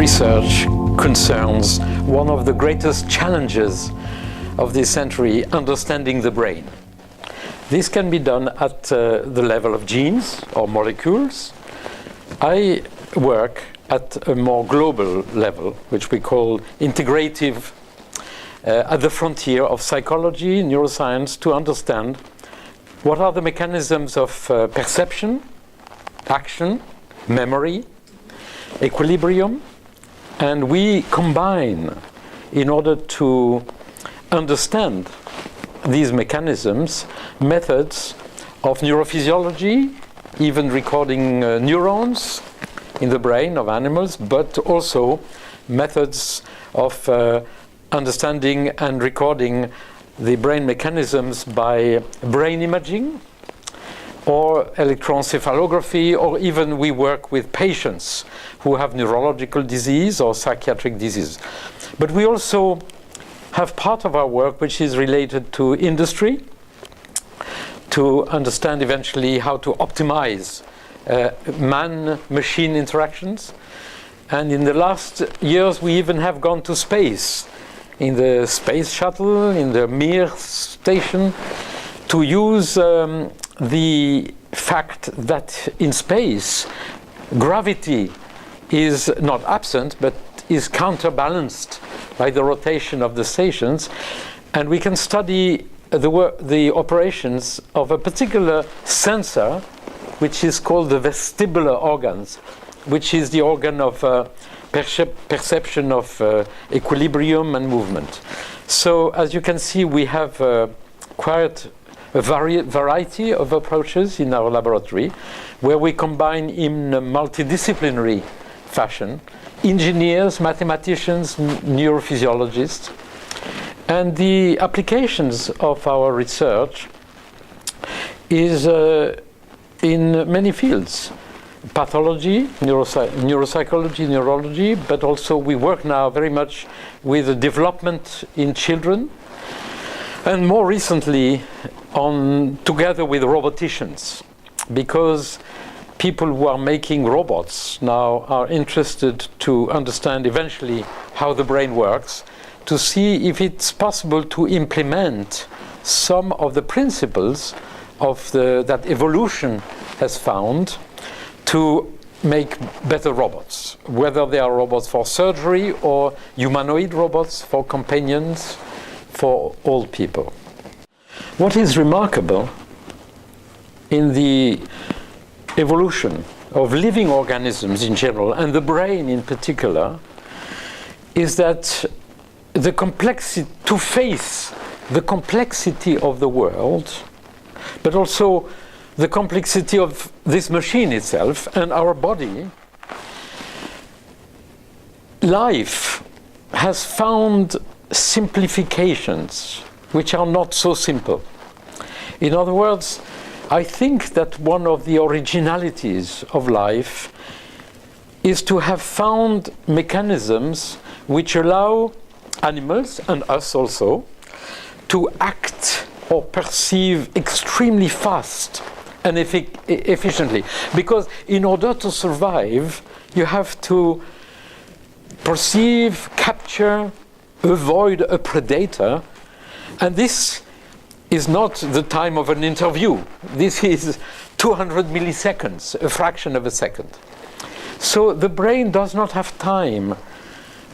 research concerns one of the greatest challenges of this century, understanding the brain. This can be done at the level of genes or molecules. I work at a more global level, which we call integrative, at the frontier of psychology, neuroscience, to understand what are the mechanisms of perception, action, memory, equilibrium, and we combine in order to understand these mechanisms, methods of neurophysiology, even recording neurons in the brain of animals, but also methods of understanding and recording the brain mechanisms by brain imaging or electroencephalography, or even we work with patients who have neurological disease or psychiatric disease. But we also have part of our work which is related to industry, to understand eventually how to optimize man-machine interactions. And in the last years we even have gone to space, in the space shuttle, in the Mir station, to use the fact that in space gravity is not absent but is counterbalanced by the rotation of the stations, and we can study the operations of a particular sensor which is called the vestibular organs, which is the organ of perception of equilibrium and movement. So as you can see, we have quite a variety of approaches in our laboratory, where we combine in a multidisciplinary fashion engineers, mathematicians, neurophysiologists, and the applications of our research is in many fields: pathology, neuropsychology, neurology, but also we work now very much with the development in children, and more recently together with roboticians, because people who are making robots now are interested to understand eventually how the brain works, to see if it's possible to implement some of the principles of that evolution has found to make better robots, whether they are robots for surgery or humanoid robots for companions for all people. What is remarkable in the evolution of living organisms in general, and the brain in particular, is that the complexity, to face the complexity of the world, but also the complexity of this machine itself and our body, life has found simplifications which are not so simple. In other words, I think that one of the originalities of life is to have found mechanisms which allow animals, and us also, to act or perceive extremely fast and efficiently. Because in order to survive, you have to perceive, capture, avoid a predator, and this is not the time of an interview. This is 200 milliseconds, a fraction of a second. So the brain does not have time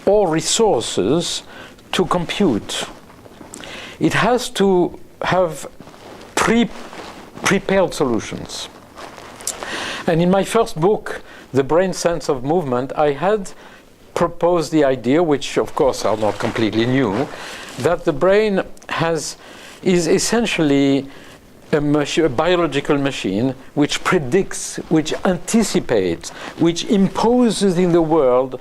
or resources to compute. It has to have prepared solutions. And in my first book, The Brain Sense of Movement, I had proposed the idea, which of course are not completely new, that the brain is essentially a biological machine which predicts, which anticipates, which imposes in the world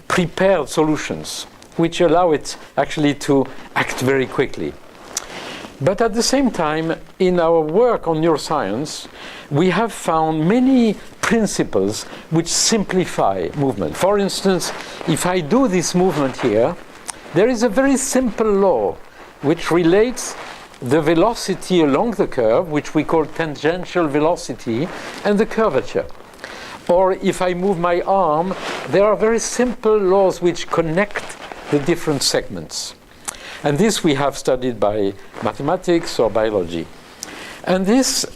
prepared solutions, which allow it actually to act very quickly. But at the same time, in our work on neuroscience, we have found many principles which simplify movement. For instance, if I do this movement here, there is a very simple law which relates the velocity along the curve, which we call tangential velocity, and the curvature. or if I move my arm, there are very simple laws which connect the different segments. And this we have studied by mathematics or biology. And this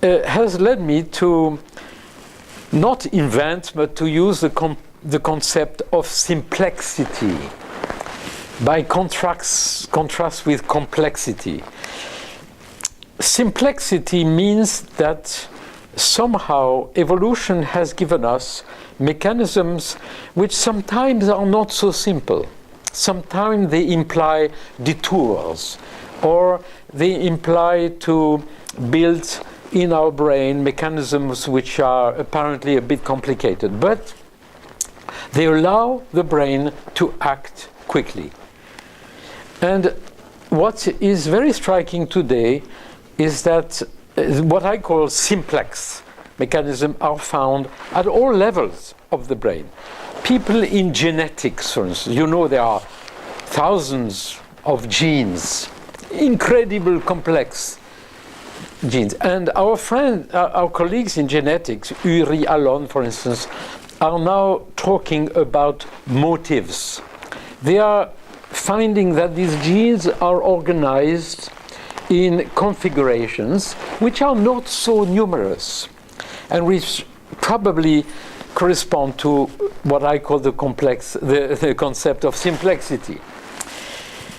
has led me to not invent, but to use the concept of simplexity by contrast with complexity. Simplexity means that somehow evolution has given us mechanisms which sometimes are not so simple. Sometimes they imply detours, or they imply to build in our brain mechanisms which are apparently a bit complicated, but they allow the brain to act quickly. And what is very striking today is that what I call simplex mechanisms are found at all levels of the brain. People in genetics, for instance, you know there are thousands of genes, incredible complex genes. And our colleagues in genetics, Uri, Alain, for instance, are now talking about motives. They are finding that these genes are organized in configurations which are not so numerous and which probably correspond to what I call the concept of simplexity.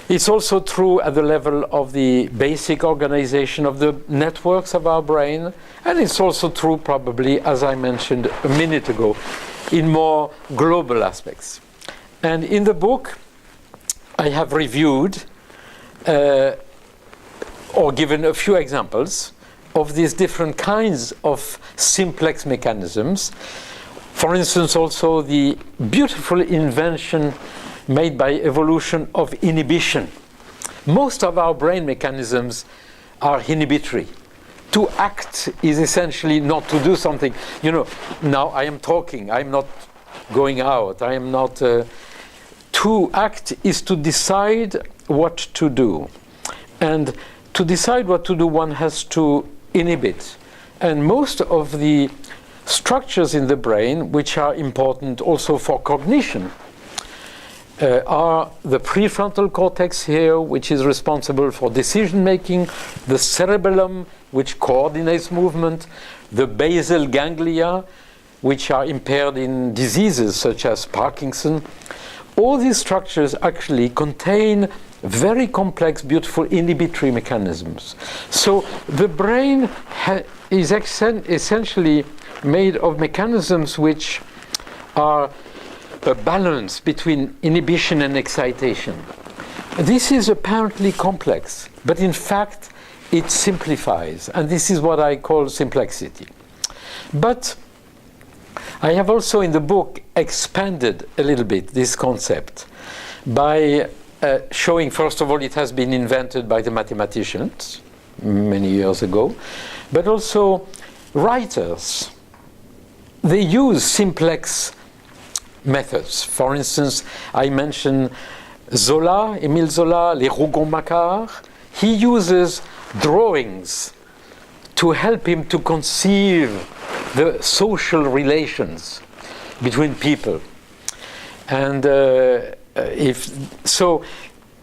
It's also true at the level of the basic organization of the networks of our brain, and it's also true probably, as I mentioned a minute ago, in more global aspects. And in the book, I have reviewed or given a few examples of these different kinds of simplex mechanisms. For instance, also the beautiful invention made by evolution of inhibition. Most of our brain mechanisms are inhibitory. To act is essentially not to do something. You know, now I am talking, I'm not going out, I am not... to act is to decide what to do. And to decide what to do, one has to inhibit. And most of the structures in the brain, which are important also for cognition, are the prefrontal cortex here, which is responsible for decision making, the cerebellum, which coordinates movement, the basal ganglia, which are impaired in diseases such as Parkinson. All these structures actually contain very complex, beautiful inhibitory mechanisms. So the brain is essentially made of mechanisms which are a balance between inhibition and excitation. This is apparently complex, but in fact it simplifies, and this is what I call simplexity. But I have also in the book expanded a little bit this concept by showing, first of all, it has been invented by the mathematicians many years ago, but also writers. They use simplex methods. For instance, I mentioned Zola, Émile Zola, Les Rougon-Macquart. He uses drawings to help him to conceive the social relations between people. And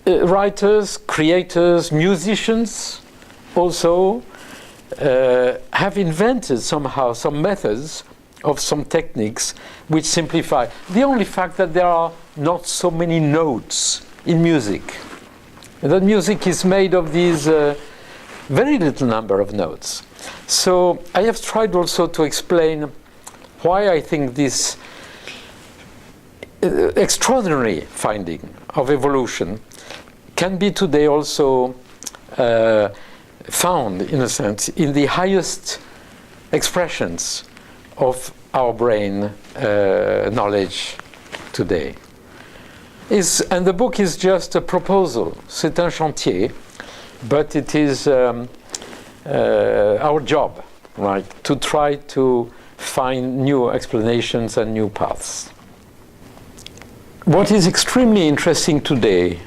writers, creators, musicians also have invented somehow some methods of some techniques which simplify. The only fact that there are not so many notes in music. That music is made of these very little number of notes. So I have tried also to explain why I think this extraordinary finding of evolution can be today also found, in a sense, in the highest expressions of our brain knowledge today. And the book is just a proposal, c'est un chantier, but it is our job, right, to try to find new explanations and new paths. What is extremely interesting today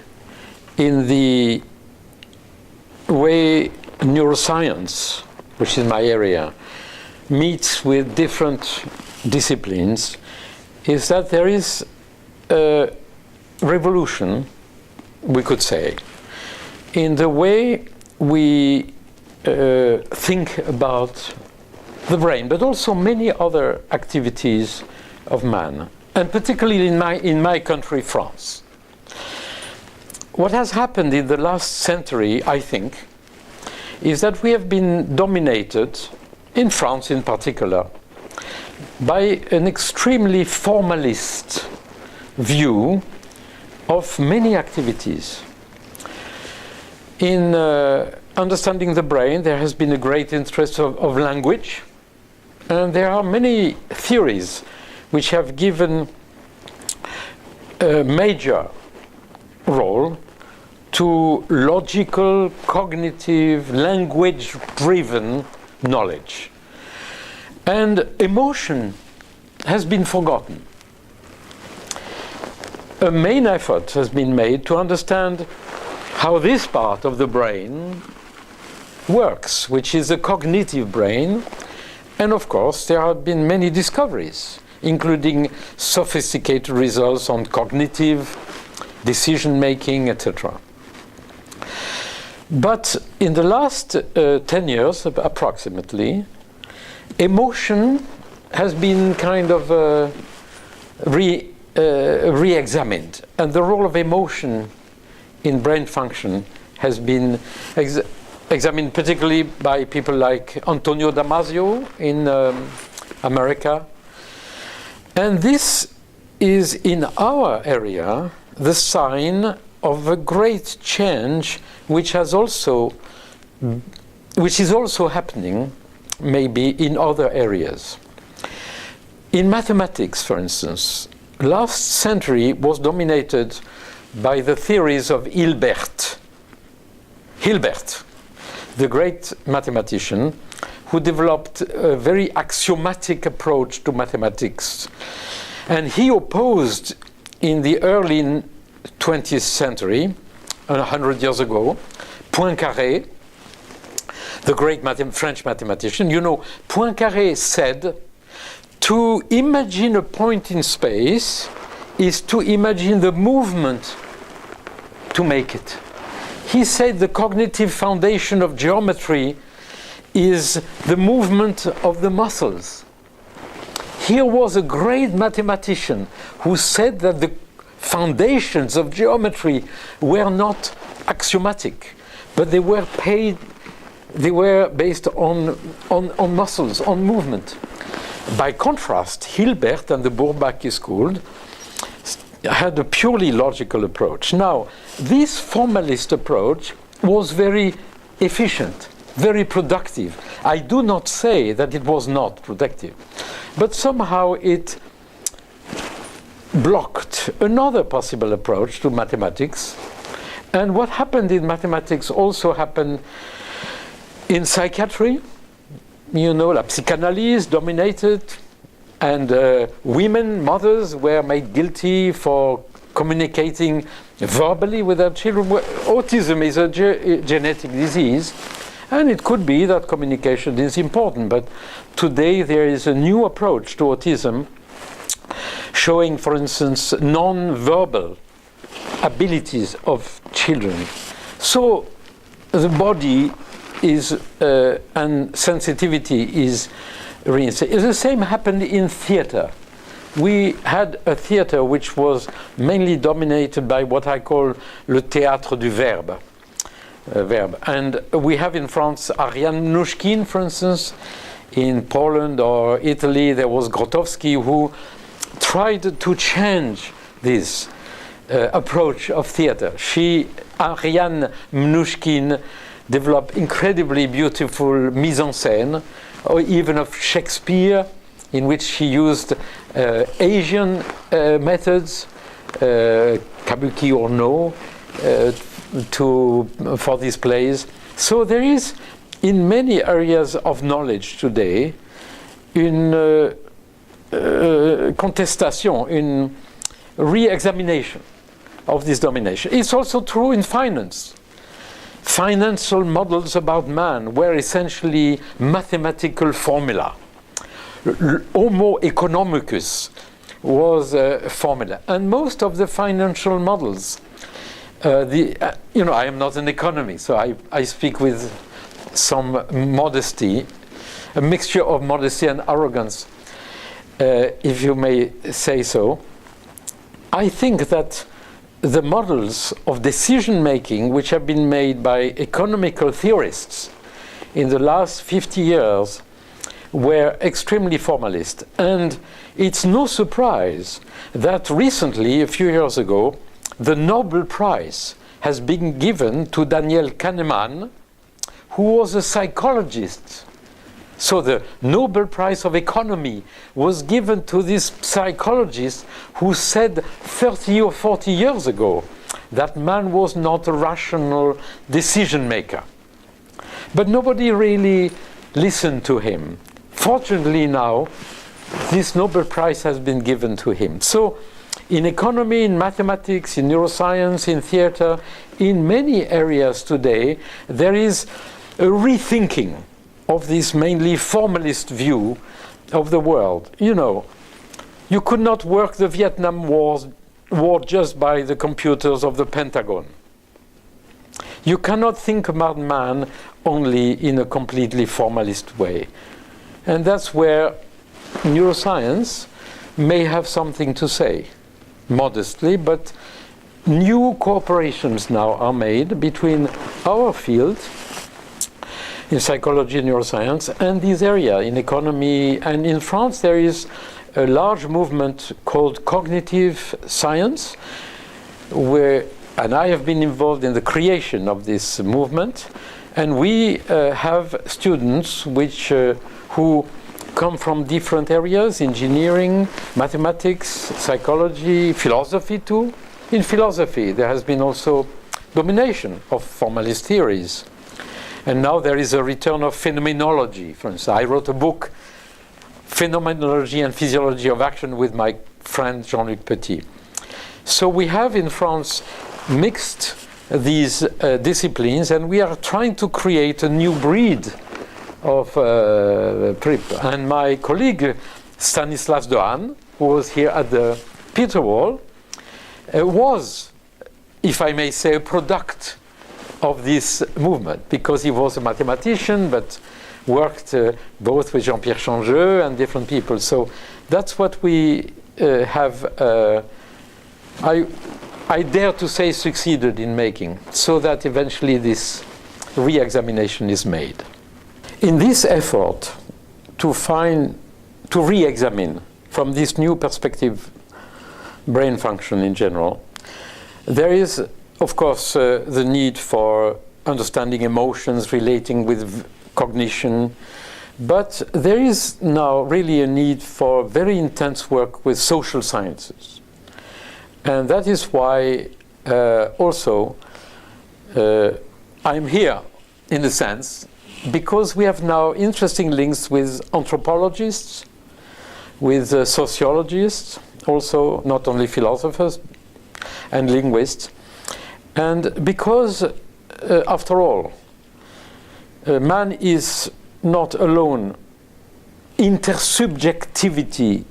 in the way neuroscience, which is my area, meets with different disciplines is that there is a revolution, we could say, in the way we think about the brain, but also many other activities of man, and particularly in my country, France. What has happened in the last century, I think, is that we have been dominated, in France in particular, by an extremely formalist view of many activities. In understanding the brain, there has been a great interest of language, and there are many theories which have given a major role to logical, cognitive, language-driven knowledge. And emotion has been forgotten. A main effort has been made to understand how this part of the brain works, which is the cognitive brain. And of course, there have been many discoveries, including sophisticated results on cognitive decision-making, etc. But in the last 10 years, approximately, emotion has been kind of re-examined. And the role of emotion in brain function has been examined particularly by people like Antonio Damasio in America. And this is, in our area, the sign of a great change which is also happening maybe in other areas. In mathematics, for instance, last century was dominated by the theories of Hilbert, the great mathematician who developed a very axiomatic approach to mathematics. And he opposed in the early 20th century, 100 years ago, Poincaré, the great French mathematician. You know, Poincaré said, to imagine a point in space is to imagine the movement to make it. He said the cognitive foundation of geometry is the movement of the muscles. Here was a great mathematician who said that the foundations of geometry were not axiomatic, but they were based on muscles, on movement. By contrast, Hilbert and the Bourbaki school had a purely logical approach. Now, this formalist approach was very efficient, very productive. I do not say that it was not productive, but somehow it blocked another possible approach to mathematics. And what happened in mathematics also happened in psychiatry. You know, la psychanalyse dominated, and women, mothers, were made guilty for communicating verbally with their children. Autism is a genetic disease, and it could be that communication is important, but today there is a new approach to autism showing, for instance, non-verbal abilities of children. So the body is and sensitivity is reinstated. The same happened in theater. We had a theater which was mainly dominated by what I call le théâtre du verbe. And we have in France Ariane Mnouchkine, for instance. In Poland or Italy there was Grotowski, who tried to change this approach of theater. Ariane Mnouchkine, developed incredibly beautiful mise en scène, or even of Shakespeare, in which he used Asian methods, kabuki or no, for these plays. So there is, in many areas of knowledge today, une contestation, une re-examination of this domination. It's also true in finance. Financial models about man were essentially mathematical formula. Homo economicus was a formula. And most of the financial models, I am not an economist, so I speak with some modesty, a mixture of modesty and arrogance, if you may say so. I think that the models of decision making which have been made by economical theorists in the last 50 years were extremely formalist. And it's no surprise that recently, a few years ago, the Nobel Prize has been given to Daniel Kahneman, who was a psychologist. So the Nobel Prize of Economy was given to this psychologist who said 30 or 40 years ago that man was not a rational decision maker. But nobody really listened to him. Fortunately now, this Nobel Prize has been given to him. So in economy, in mathematics, in neuroscience, in theater, in many areas today, there is a rethinking of this mainly formalist view of the world. You could not work the Vietnam War just by the computers of the Pentagon. You cannot think about man only in a completely formalist way. And that's where neuroscience may have something to say, modestly, but new cooperations now are made between our field in psychology and neuroscience and this area in economy. And in France there is a large movement called cognitive science, and I have been involved in the creation of this movement. And we have students who come from different areas: engineering, mathematics, psychology, philosophy too. In philosophy there has been also domination of formalist theories. And now there is a return of phenomenology. For instance, I wrote a book, Phenomenology and Physiology of Action, with my friend Jean-Luc Petit. So we have in France mixed these disciplines, and we are trying to create a new breed of people. And my colleague Stanislas Dehaene, who was here at the Peter Wall, was, if I may say, a product of this movement, because he was a mathematician but worked both with Jean-Pierre Changeux and different people. So that's what we have, I dare to say, succeeded in making, so that eventually this re-examination is made. In this effort to re-examine from this new perspective brain function in general, there is, of course, the need for understanding emotions relating with cognition, but there is now really a need for very intense work with social sciences. And that is why also I'm here, in a sense, because we have now interesting links with anthropologists, with sociologists, also not only philosophers and linguists. And because, after all, man is not alone. Intersubjectivity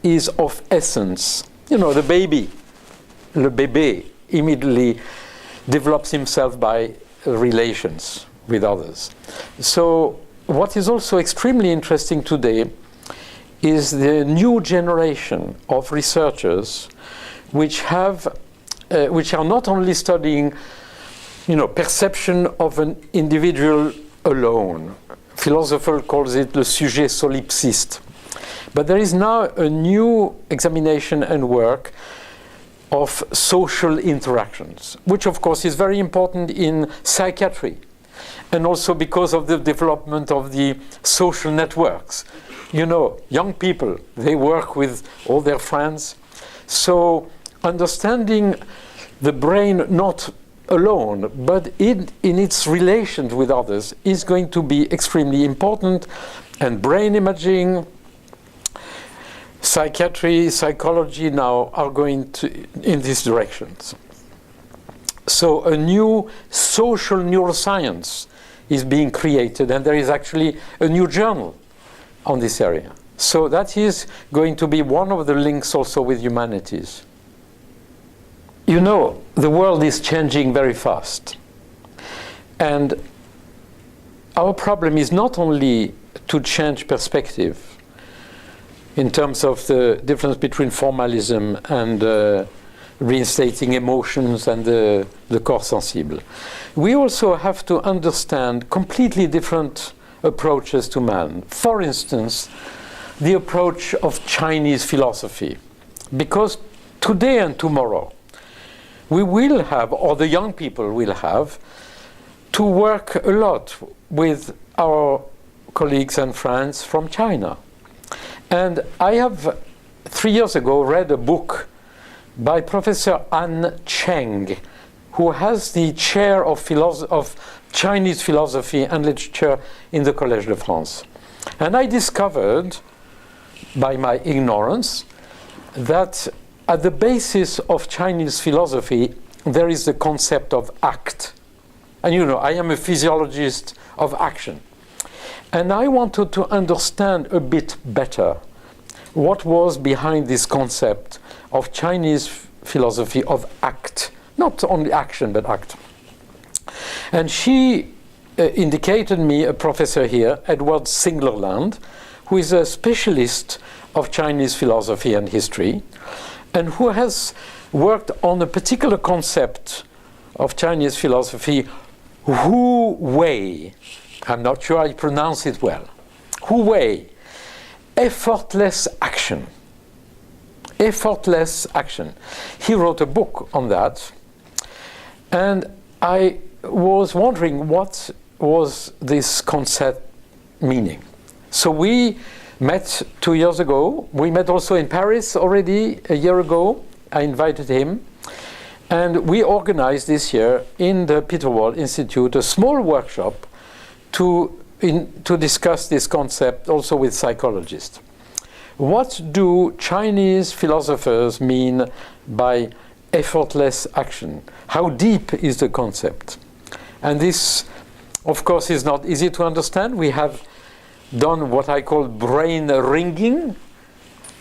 is of essence. The baby, le bébé, immediately develops himself by relations with others. So what is also extremely interesting today is the new generation of researchers which are not only studying, perception of an individual alone. Philosopher calls it le sujet solipsiste. But there is now a new examination and work of social interactions, which of course is very important in psychiatry, and also because of the development of the social networks. Young people, they work with all their friends. So understanding the brain not alone, but in its relations with others, is going to be extremely important. And brain imaging, psychiatry, psychology now are going in these directions. So a new social neuroscience is being created, and there is actually a new journal on this area. So that is going to be one of the links also with humanities. You know, the world is changing very fast. And our problem is not only to change perspective in terms of the difference between formalism and reinstating emotions and the corps sensible. We also have to understand completely different approaches to man. For instance, the approach of Chinese philosophy. Because today and tomorrow, we will have, or the young people will have, to work a lot with our colleagues and friends from China. And I have 3 years ago read a book by Professor An Cheng, who has the chair of Chinese philosophy and literature in the Collège de France. And I discovered, by my ignorance, that at the basis of Chinese philosophy there is the concept of act. And you know, I am a physiologist of action. And I wanted to understand a bit better what was behind this concept of Chinese philosophy of act. Not only action, but act. And she indicated me a professor here, Edward Singlerland, who is a specialist of Chinese philosophy and history, and who has worked on a particular concept of Chinese philosophy, Hu Wei. I'm not sure I pronounce it well. Hu Wei. Effortless action. Effortless action. He wrote a book on that. And I was wondering what was this concept meaning. So we met 2 years ago. We met also in Paris already a year ago. I invited him. And we organized this year in the Peter Wall Institute a small workshop to discuss this concept also with psychologists. What do Chinese philosophers mean by effortless action? How deep is the concept? And this, of course, is not easy to understand. We have done what I call brain ringing,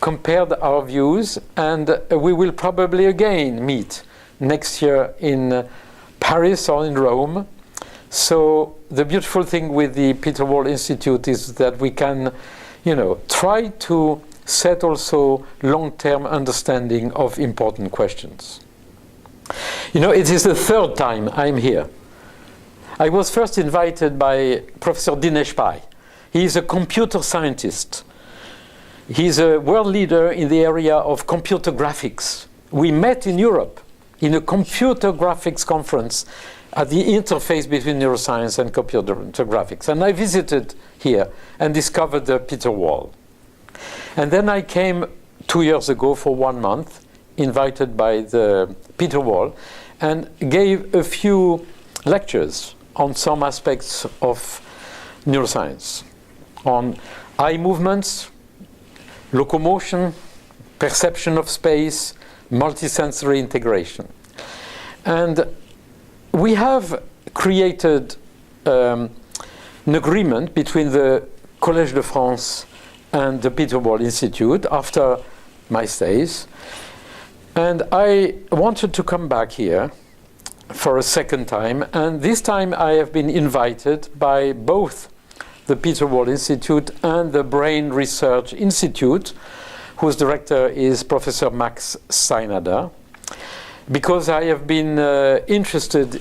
compared our views, and we will probably again meet next year in Paris or in Rome. So the beautiful thing with the Peter Wall Institute is that we can, try to set also long-term understanding of important questions. It is the third time I'm here. I was first invited by Professor Dinesh Pai. He is a computer scientist. He's a world leader in the area of computer graphics. We met in Europe in a computer graphics conference at the interface between neuroscience and computer graphics. And I visited here and discovered the Peter Wall. And then I came 2 years ago for 1 month, invited by the Peter Wall, and gave a few lectures on some aspects of neuroscience, on eye movements, locomotion, perception of space, multisensory integration. And we have created an agreement between the Collège de France and the Peter Wall Institute after my stays. And I wanted to come back here for a second time. And this time I have been invited by both the Peter Wall Institute and the Brain Research Institute, whose director is Professor Max Steinader, because I have been interested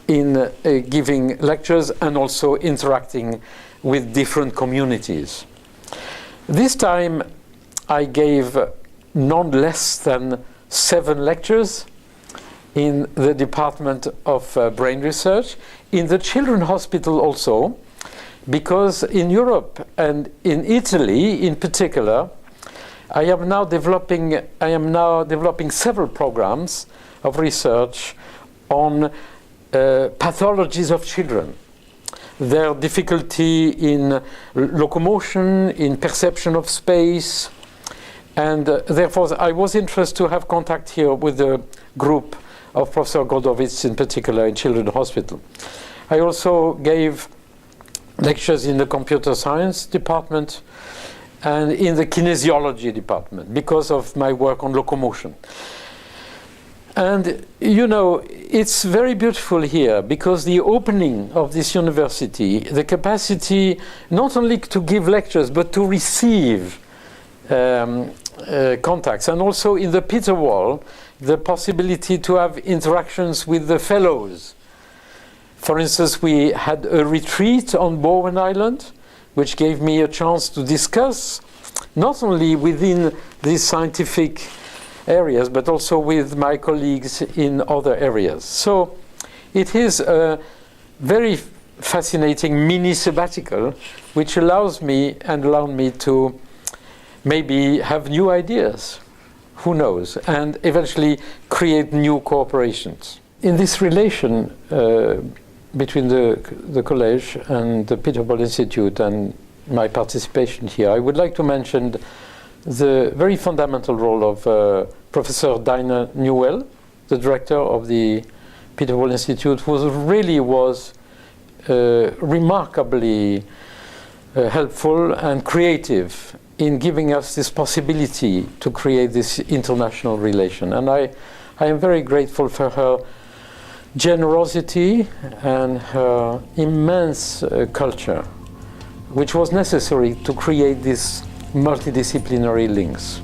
in giving lectures and also interacting with different communities. This time I gave none less than 7 lectures in the Department of Brain Research, in the Children's Hospital also, because in Europe and in Italy in particular, I am now developing several programs of research on pathologies of children, their difficulty in locomotion, in perception of space, and therefore I was interested to have contact here with the group of Professor Goldowitz in particular in Children's Hospital. I also gave lectures in the computer science department, and in the kinesiology department because of my work on locomotion. And you know, it's very beautiful here because the opening of this university, the capacity not only to give lectures but to receive contacts, and also in the Peter Wall, the possibility to have interactions with the fellows. For instance, we had a retreat on Bowen Island, which gave me a chance to discuss not only within these scientific areas, but also with my colleagues in other areas. So it is a very fascinating mini sabbatical, which allowed me to maybe have new ideas, who knows, and eventually create new cooperations. In this relation between the college and the Peter Ball Institute and my participation here, I would like to mention the very fundamental role of Professor Dinah Newell, the director of the Peter Ball Institute, who really was remarkably helpful and creative in giving us this possibility to create this international relation. And I am very grateful for her generosity and her immense culture, which was necessary to create these multidisciplinary links.